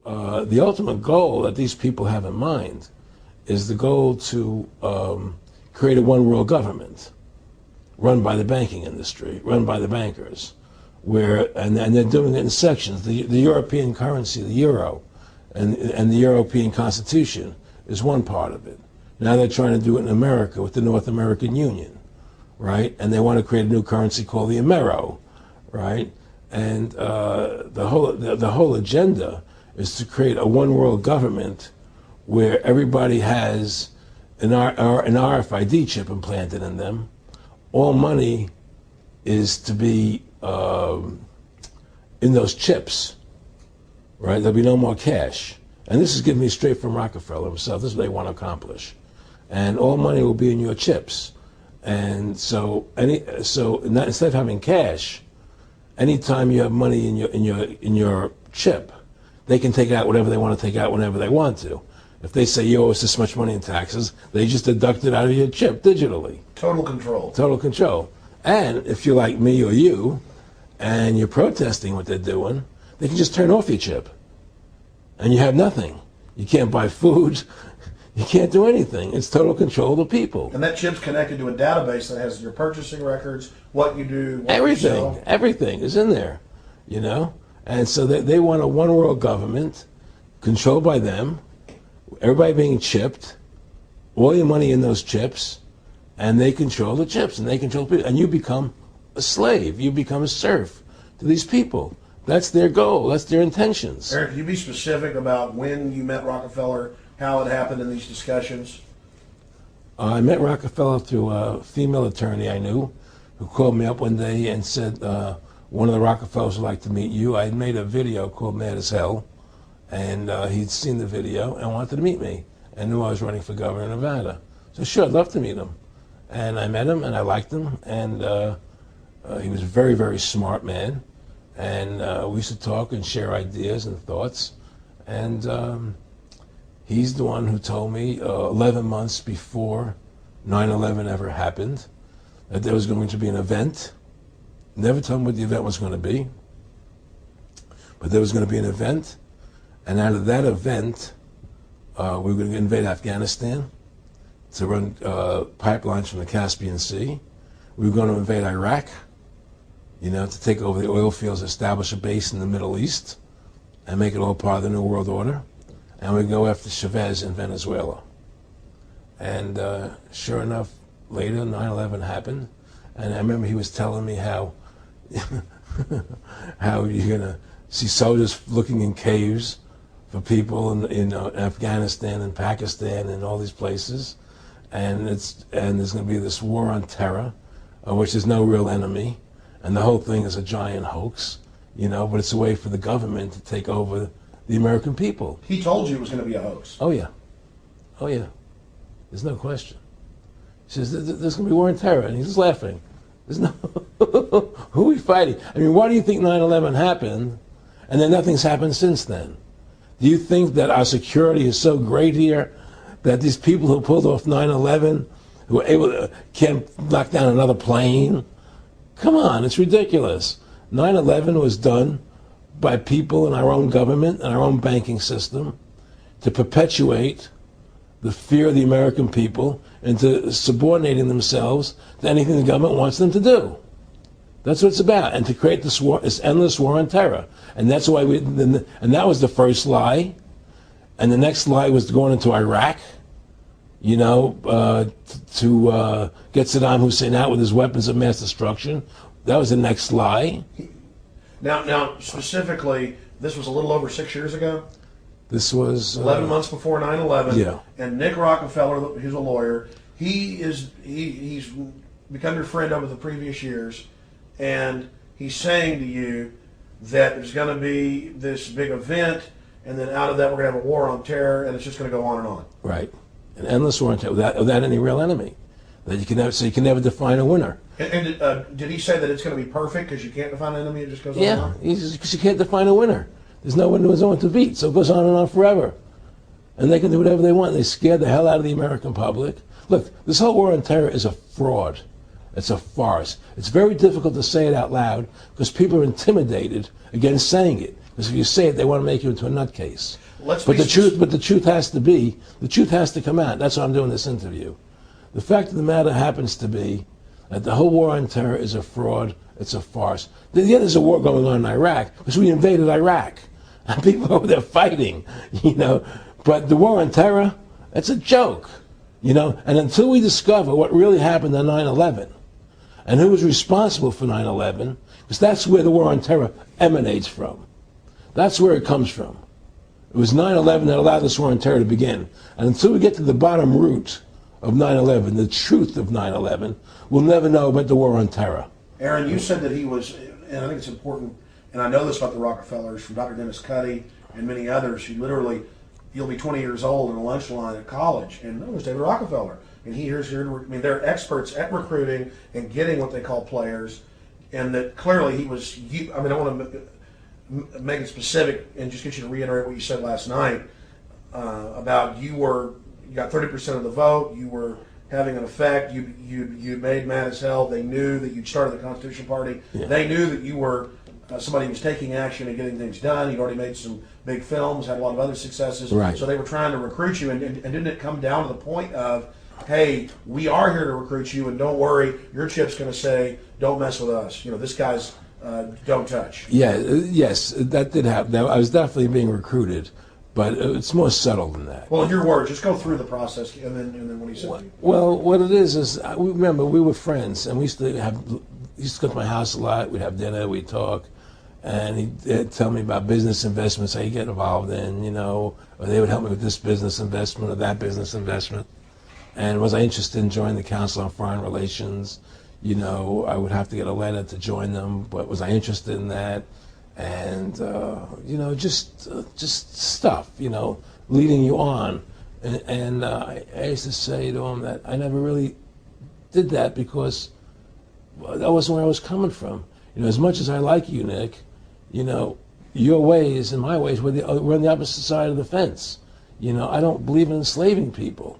the ultimate goal that these people have in mind is the goal to create a one world government run by the banking industry, run by the bankers, and they're doing it in sections. The European currency, the euro, and the European Constitution is one part of it. Now they're trying to do it in America with the North American Union, right? And they want to create a new currency called the Amero, right? And the whole agenda is to create a one world government where everybody has an RFID chip implanted in them. All money is to be in those chips, right? There'll be no more cash. And this is given me straight from Rockefeller himself. This is what they want to accomplish. And all money will be in your chips. And so instead of having cash, anytime you have money in your chip, they can take out whatever they want to take out whenever they want to. If they say you owe us this much money in taxes, they just deduct it out of your chip digitally. Total control. Total control. And if you're like me or you, and you're protesting what they're doing, they can just turn off your chip. And you have nothing. You can't buy food. You can't do anything. It's total control of the people. And that chip's connected to a database that has your purchasing records, what you do, what everything, you sell. Everything is in there, you know? And so they want a one world government controlled by them, everybody being chipped, all your money in those chips, and they control the chips, and they control people. And you become a slave. You become a serf to these people. That's their goal. That's their intentions. Eric, can you be specific about when you met Rockefeller, how it happened in these discussions? I met Rockefeller through a female attorney I knew who called me up one day and said, one of the Rockefellers would like to meet you. I had made a video called Mad as Hell, and he'd seen the video and wanted to meet me and knew I was running for governor of Nevada. So sure, I'd love to meet him. And I met him and I liked him, and he was a very, very smart man. And we used to talk and share ideas and thoughts. And he's the one who told me 11 months before 9/11 ever happened that there was going to be an event. Never told me what the event was going to be, but there was going to be an event. And out of that event, we were going to invade Afghanistan to run pipelines from the Caspian Sea. We were going to invade Iraq, you know, to take over the oil fields, establish a base in the Middle East, and make it all part of the New World Order. And we go after Chavez in Venezuela. And sure enough, later 9/11 happened. And I remember he was telling me how how you're going to see soldiers looking in caves for people in Afghanistan and Pakistan and all these places. And there's going to be this war on terror, which there's no real enemy. And the whole thing is a giant hoax, you know, but it's a way for the government to take over the American people. He told you it was going to be a hoax. Oh, yeah. Oh, yeah. There's no question. He says, there's going to be war on terror. And he's just laughing. There's no... Who are we fighting? I mean, why do you think 9/11 happened and then nothing's happened since then? Do you think that our security is so great here that these people who pulled off 9/11, who were able to, can't knock down another plane? Come on, it's ridiculous. 9/11 was done by people in our own government and our own banking system to perpetuate the fear of the American people into subordinating themselves to anything the government wants them to do. That's what it's about, and to create this war, this endless war on terror. And that's why and that was the first lie. And the next lie was going into Iraq, you know, to get Saddam Hussein out with his weapons of mass destruction. That was the next lie. Now, specifically, this was a little over 6 years ago. This was 11 months before 9/11. Yeah. And Nick Rockefeller, who's a lawyer, he's become your friend over the previous years, and he's saying to you that there's going to be this big event, and then out of that we're going to have a war on terror, and it's just going to go on and on. Right. An endless war on terror without any real enemy. That you can never, so you can never define a winner. And did he say that it's going to be perfect because you can't define an enemy? It just goes on and on? Yeah, because you can't define a winner. There's no one to beat, so it goes on and on forever. And they can do whatever they want. They scare the hell out of the American public. Look, this whole war on terror is a fraud. It's a farce. It's very difficult to say it out loud because people are intimidated against saying it. Because if you say it, they want to make you into a nutcase. Let's But be the truth has to come out. That's why I'm doing this interview. The fact of the matter happens to be that the whole war on terror is a fraud. It's a farce. Yeah, there's a war going on in Iraq because we invaded Iraq. And people over there fighting, you know. But the war on terror, it's a joke, you know. And until we discover what really happened on 9/11 and who was responsible for 9/11, because that's where the war on terror emanates from. That's where it comes from. It was 9/11 that allowed this war on terror to begin. And until we get to the bottom root of 9/11, the truth of 9/11, we'll never know about the war on terror. Aaron, you said that he was, and I think it's important, and I know this about the Rockefellers from Dr. Dennis Cuddy and many others who literally, you'll be 20 years old in a lunch line at college, and no, there's David Rockefeller. And here's here. I mean, they're experts at recruiting and getting what they call players, and that clearly he was. I mean, I want to make it specific and just get you to reiterate what you said last night about you got 30% of the vote. You were having an effect. You made mad as hell. They knew that you'd started the Constitution Party. Yeah. They knew that you were somebody who was taking action and getting things done. You'd already made some big films, had a lot of other successes. Right. So they were trying to recruit you, and didn't it come down to the point of, hey, we are here to recruit you, and don't worry, your chip's going to say, don't mess with us. You know, this guy's don't touch. Yeah, yes, that did happen. I was definitely being recruited, but it's more subtle than that. Well, in your words, just go through the process, and then what he said. Well, what it is remember, we were friends, and we used to go to my house a lot. We'd have dinner, we'd talk, and he'd tell me about business investments, how you get involved in, you know, or they would help me with this business investment or that business investment. And was I interested in joining the Council on Foreign Relations? You know, I would have to get a letter to join them, but was I interested in that? And, you know, just stuff, you know, leading you on. And I used to say to him that I never really did that because that wasn't where I was coming from. You know, as much as I like you, Nick, you know, your ways and my ways, we're on the opposite side of the fence. You know, I don't believe in enslaving people,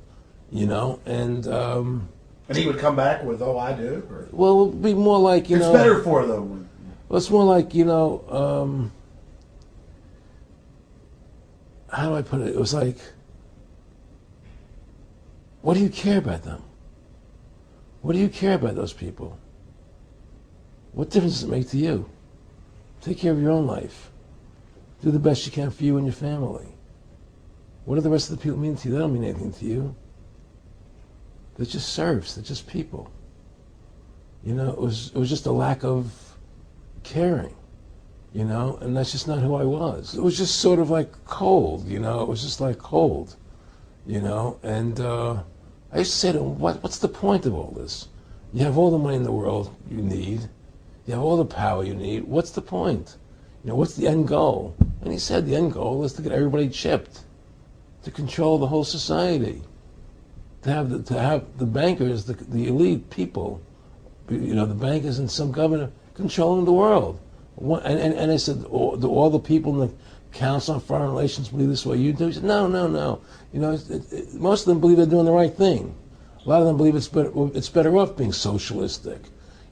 you know, and he would come back with, oh, I do? Or? Well, it would be more like, you know. It's better for them. Well, it's more like, you know, how do I put it? It was like, what do you care about them? What do you care about those people? What difference does it make to you? Take care of your own life. Do the best you can for you and your family. What do the rest of the people mean to you? They don't mean anything to you. They're just serfs. They're just people. You know, it was just a lack of caring, you know, and that's just not who I was. It was just sort of like cold, you know. It was just like cold, you know. And I used to say to him, what's the point of all this? You have all the money in the world you need. You have all the power you need. What's the point? You know, what's the end goal? And he said the end goal is to get everybody chipped, to control the whole society, to have the bankers, the elite people, you know, the bankers and some governor controlling the world. And I said, all the people in the Council on Foreign Relations believe this way you do? He said, no. You know, most of them believe they're doing the right thing. A lot of them believe it's better off being socialistic.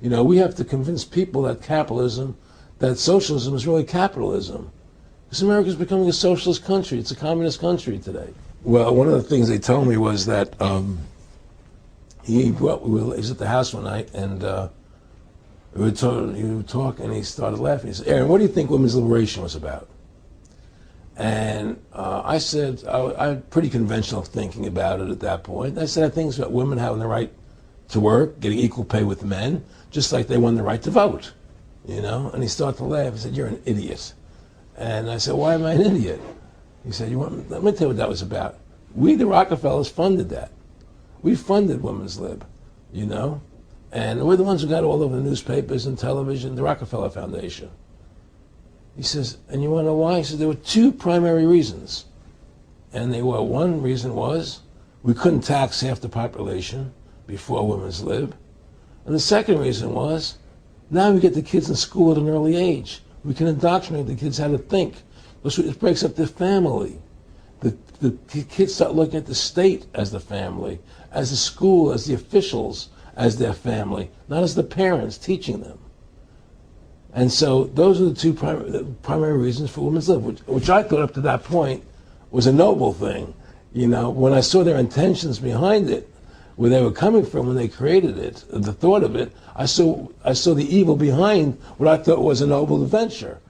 You know, we have to convince people that socialism is really capitalism. Because America's becoming a socialist country. It's a communist country today. Well, one of the things they told me was that he was at the house one night, and he would talk, and he started laughing. He said, Aaron, what do you think women's liberation was about? And I said, I had pretty conventional thinking about it at that point. I said, I think it's about women having the right to work, getting equal pay with men, just like they won the right to vote, you know? And he started to laugh. He said, you're an idiot. And I said, why am I an idiot? He said, let me tell you what that was about. We, the Rockefellers, funded that. We funded Women's Lib, you know? And we're the ones who got all over the newspapers and television, the Rockefeller Foundation. He says, and you want to know why? He says, there were two primary reasons. And one reason was we couldn't tax half the population before Women's Lib. And the second reason was, now we get the kids in school at an early age. We can indoctrinate the kids how to think. It breaks up their family. The kids start looking at the state as the family, as the school, as the officials, as their family, not as the parents teaching them. And so those are the two primary reasons for women's lib, which I thought up to that point was a noble thing. You know, when I saw their intentions behind it, where they were coming from when they created it, the thought of it, I saw the evil behind what I thought was a noble adventure.